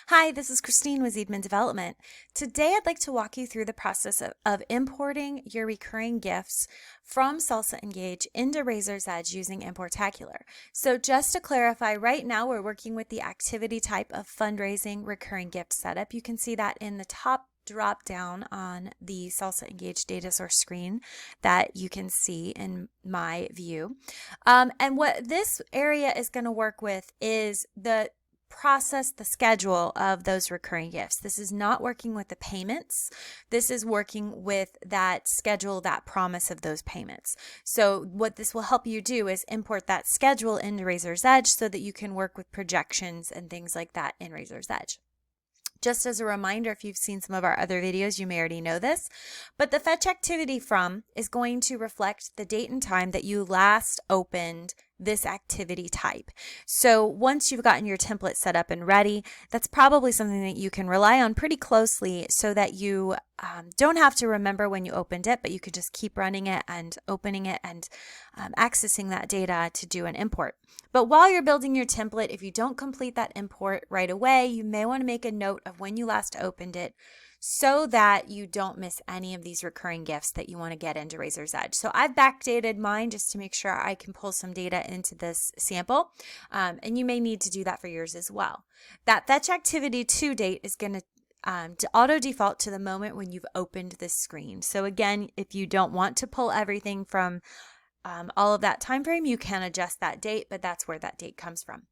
Hi, this is Christine with Ziedman Development. Today I'd like to walk you through the process of importing your recurring gifts from SalsaEngage into Razor's Edge using Importacular. So just to clarify, right now we're working with the activity type of fundraising recurring gift setup. You can see that in the top drop down on the SalsaEngage data source screen that you can see in my view. And what this area is going to work with is the schedule of those recurring gifts. This is not working with the payments. This is working with that schedule, that promise of those payments. So what this will help you do is import that schedule into Razor's Edge so that you can work with projections and things like that in Razor's Edge. Just as a reminder, if you've seen some of our other videos, you may already know this, but the fetch activity from is going to reflect the date and time that you last opened this activity type. So once you've gotten your template set up and ready, that's probably something that you can rely on pretty closely so that you don't have to remember when you opened it, but you could just keep running it and opening it and accessing that data to do an import. But while you're building your template, if you don't complete that import right away, you may want to make a note of when you last opened it so that you don't miss any of these recurring gifts that you want to get into Razor's Edge. So I've backdated mine just to make sure I can pull some data into this sample, and you may need to do that for yours as well. That fetch activity to date is going to auto default to the moment when you've opened this screen. So again, if you don't want to pull everything from all of that time frame, you can adjust that date, but that's where that date comes from.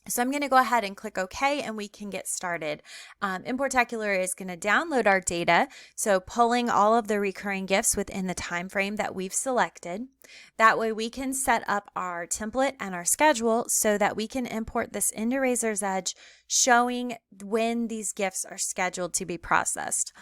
So I'm going to go ahead and click OK and we can get started. Importacular is going to download our data, so pulling all of the recurring gifts within the time frame that we've selected. That way we can set up our template and our schedule so that we can import this into Razor's Edge, showing when these gifts are scheduled to be processed.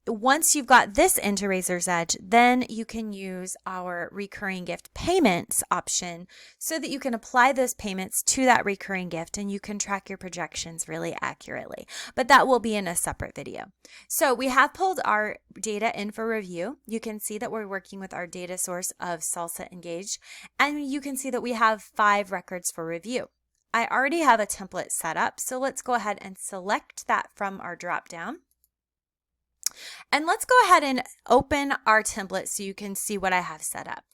Once you've got this into Razor's Edge, then you can use our recurring gift payments option so that you can apply those payments to that recurring gift and you can track your projections really accurately. But that will be in a separate video. So we have pulled our data in for review. You can see that we're working with our data source of SalsaEngage, and you can see that we have 5 records for review. I already have a template set up, so let's go ahead and select that from our drop down. And let's go ahead and open our template so you can see what I have set up.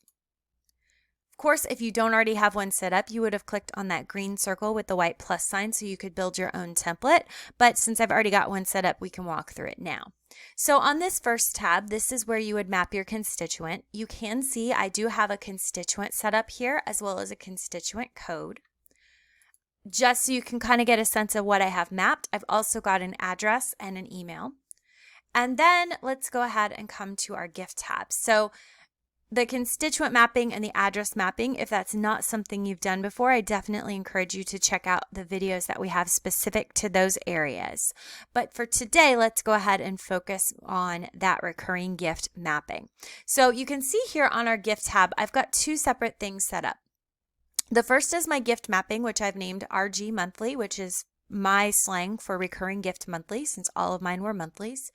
Of course, if you don't already have one set up, you would have clicked on that green circle with the white plus sign so you could build your own template. But since I've already got one set up, we can walk through it now. So on this first tab, this is where you would map your constituent. You can see I do have a constituent set up here as well as a constituent code. Just so you can kind of get a sense of what I have mapped, I've also got an address and an email. And then let's go ahead and come to our gift tab. So the constituent mapping and the address mapping, if that's not something you've done before, I definitely encourage you to check out the videos that we have specific to those areas. But for today, let's go ahead and focus on that recurring gift mapping. So you can see here on our gift tab, I've got 2 separate things set up. The first is my gift mapping, which I've named RG Monthly, which is my slang for recurring gift monthly, since all of mine were monthlies.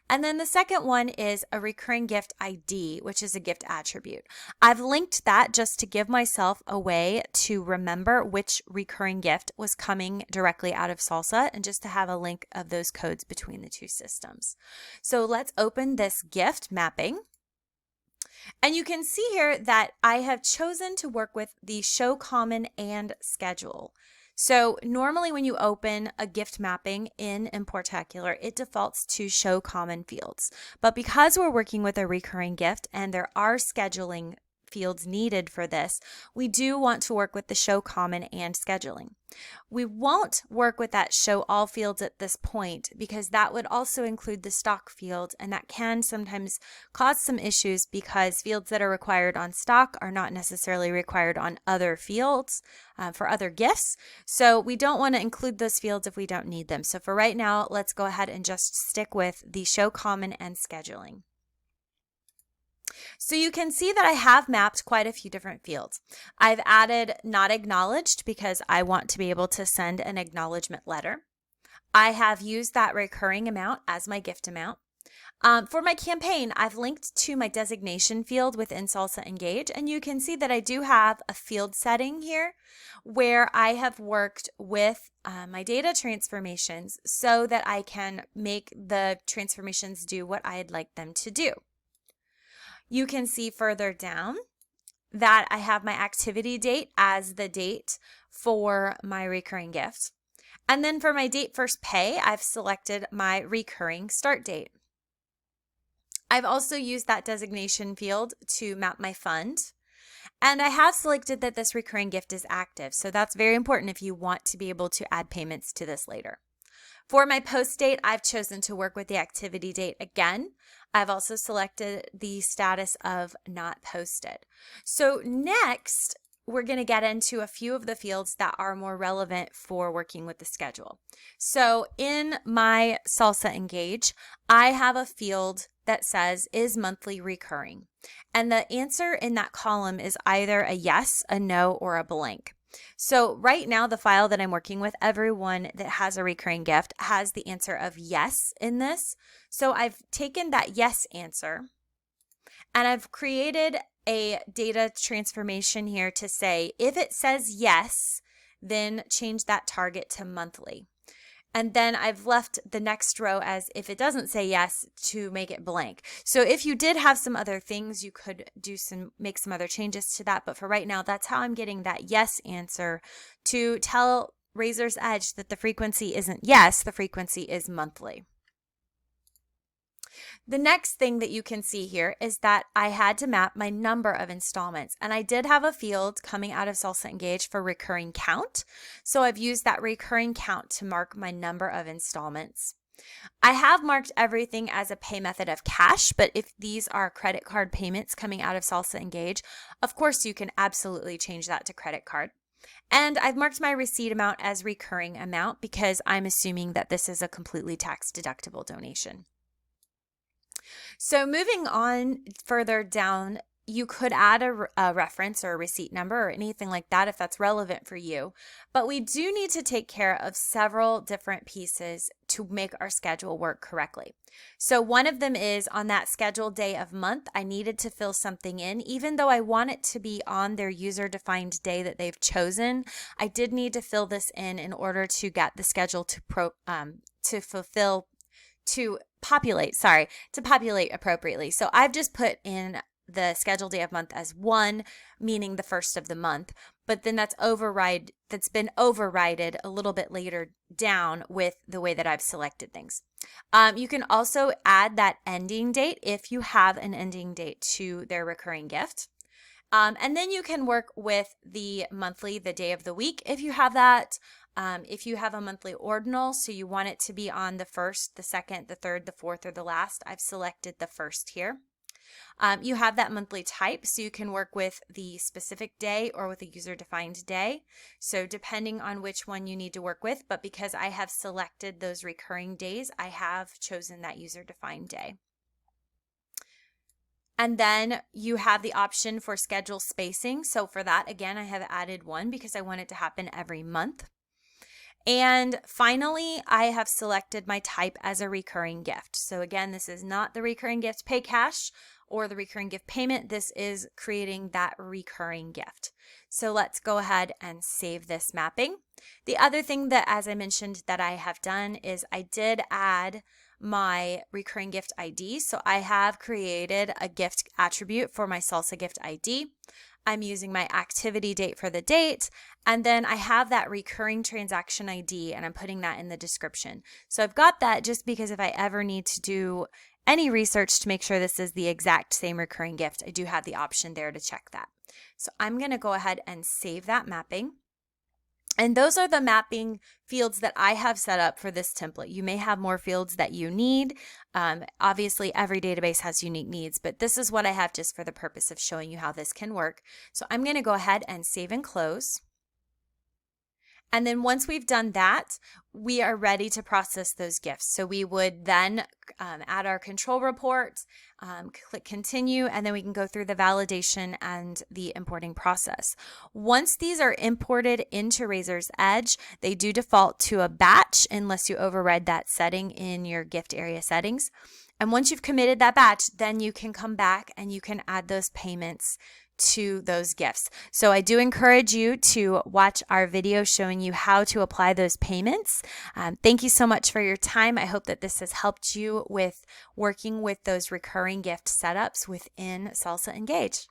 And then the second one is a recurring gift ID, which is a gift attribute. I've linked that just to give myself a way to remember which recurring gift was coming directly out of Salsa and just to have a link of those codes between the 2 systems. So let's open this gift mapping. And you can see here that I have chosen to work with the show common and schedule. So normally when you open a gift mapping in Importacular, it defaults to show common fields. But because we're working with a recurring gift and there are scheduling fields needed for this, we do want to work with the show common and scheduling. We won't work with that show all fields at this point because that would also include the stock field, and that can sometimes cause some issues because fields that are required on stock are not necessarily required on other fields for other gifts. So we don't want to include those fields if we don't need them. So for right now, let's go ahead and just stick with the show common and scheduling. So you can see that I have mapped quite a few different fields. I've added not acknowledged because I want to be able to send an acknowledgement letter. I have used that recurring amount as my gift amount. For my campaign, I've linked to my designation field within SalsaEngage, and you can see that I do have a field setting here where I have worked with my data transformations so that I can make the transformations do what I'd like them to do. You can see further down that I have my activity date as the date for my recurring gift. And then for my date first pay, I've selected my recurring start date. I've also used that designation field to map my fund. And I have selected that this recurring gift is active. So that's very important if you want to be able to add payments to this later. For my post date, I've chosen to work with the activity date again. I've also selected the status of not posted. So next, we're going to get into a few of the fields that are more relevant for working with the schedule. So in my SalsaEngage, I have a field that says, is monthly recurring? And the answer in that column is either a yes, a no, or a blank. So right now, the file that I'm working with, everyone that has a recurring gift has the answer of yes in this. So I've taken that yes answer and I've created a data transformation here to say, if it says yes, then change that target to monthly. And then I've left the next row as if it doesn't say yes to make it blank. So if you did have some other things, you could make some other changes to that. But for right now, that's how I'm getting that yes answer to tell Raiser's Edge that the frequency isn't yes, the frequency is monthly. The next thing that you can see here is that I had to map my number of installments, and I did have a field coming out of SalsaEngage for recurring count. So I've used that recurring count to mark my number of installments. I have marked everything as a pay method of cash, but if these are credit card payments coming out of SalsaEngage, of course you can absolutely change that to credit card. And I've marked my receipt amount as recurring amount because I'm assuming that this is a completely tax deductible donation. So moving on further down, you could add a reference or a receipt number or anything like that if that's relevant for you. But we do need to take care of several different pieces to make our schedule work correctly. So one of them is on that scheduled day of month, I needed to fill something in. Even though I want it to be on their user-defined day that they've chosen, I did need to fill this in order to get the schedule to populate appropriately. So I've just put in the scheduled day of month as 1, meaning the first of the month, but then that's been overridden a little bit later down with the way that I've selected things. You can also add that ending date if you have an ending date to their recurring gift. And then you can work with the monthly, the day of the week, if you have that. If you have a monthly ordinal, so you want it to be on the first, the second, the third, the fourth, or the last, I've selected the first here. You have that monthly type, so you can work with the specific day or with a user-defined day. So depending on which one you need to work with, but because I have selected those recurring days, I have chosen that user-defined day. And then you have the option for schedule spacing. So for that, again, I have added 1 because I want it to happen every month. And finally, I have selected my type as a recurring gift. So again, this is not the recurring gift pay cash or the recurring gift payment. This is creating that recurring gift. So let's go ahead and save this mapping. The other thing that, as I mentioned, that I have done is I did add my recurring gift ID. So I have created a gift attribute for my Salsa gift ID. I'm using my activity date for the date, and then I have that recurring transaction ID, and I'm putting that in the description. So I've got that just because if I ever need to do any research to make sure this is the exact same recurring gift, I do have the option there to check that. So I'm going to go ahead and save that mapping. And those are the mapping fields that I have set up for this template. You may have more fields that you need. Obviously, every database has unique needs, but this is what I have just for the purpose of showing you how this can work. So I'm going to go ahead and save and close. And then once we've done that, we are ready to process those gifts. So we would then add our control report, click continue, and then we can go through the validation and the importing process. Once these are imported into Raiser's Edge, they do default to a batch unless you override that setting in your gift area settings. And once you've committed that batch, then you can come back and you can add those payments to those gifts. So I do encourage you to watch our video showing you how to apply those payments. Thank you so much for your time. I hope that this has helped you with working with those recurring gift setups within SalsaEngage.